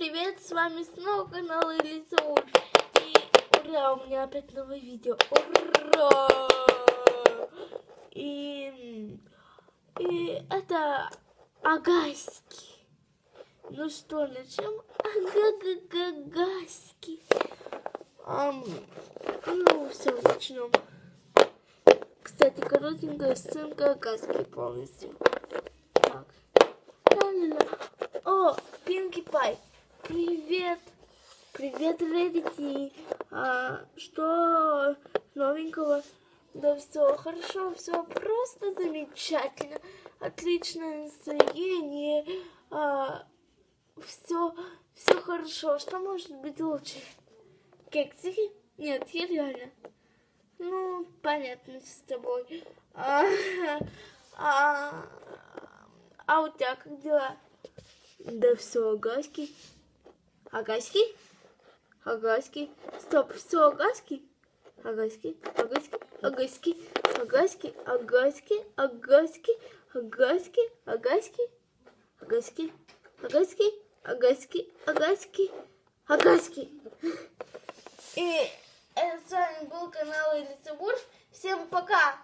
привет, с вами снова канал Элиза Ульф. И ура, у меня опять новое видео. Ура! И это Агаськи. Ну что, начнем? Агаськи. Ну, все, начнем. Кстати, коротенькая сценка Агаськи полностью. Так. О, Пинки Пай, привет! Привет, Рарити! Что новенького? Да все хорошо, все просто замечательно. Отличное настроение. Все хорошо. Что может быть лучше? Кексики? Нет, я реально. Ну, понятно с тобой. У тебя как дела? Да все, Агаськи. Агаськи? Агаськи. Стоп, все, Агаськи? Агаськи, Агаськи, Агаськи, Агаськи, Агаськи, Агаськи, Агаськи, Агаськи, Агаськи, Агаськи, Агаськи, Агаськи, Агаськи. И с вами был канал Элиза Ульф. Всем пока!